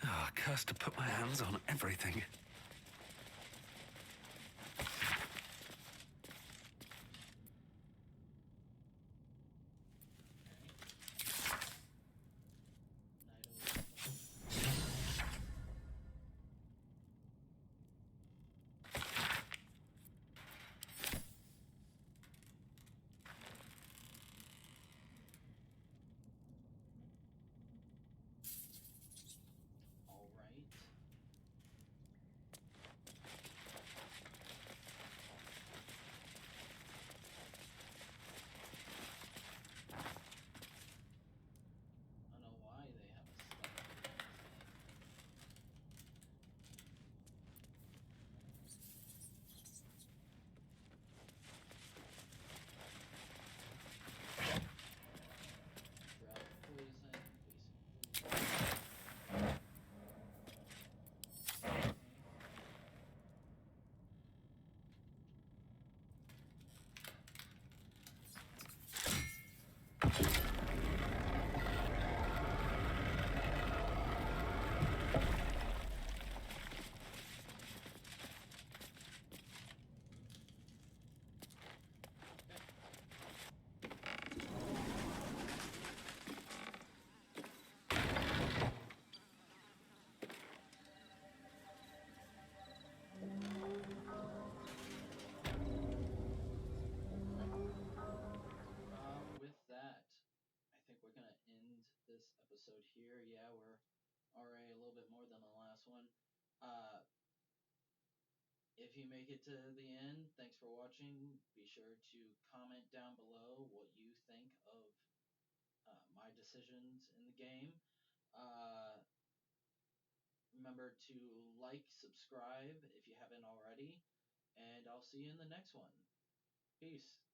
Ah, cursed to put my hands on everything. you make it to the end, thanks for watching. Be sure to comment down below what you think of my decisions in the game. Remember to like, subscribe if you haven't already, and I'll see you in the next one. Peace.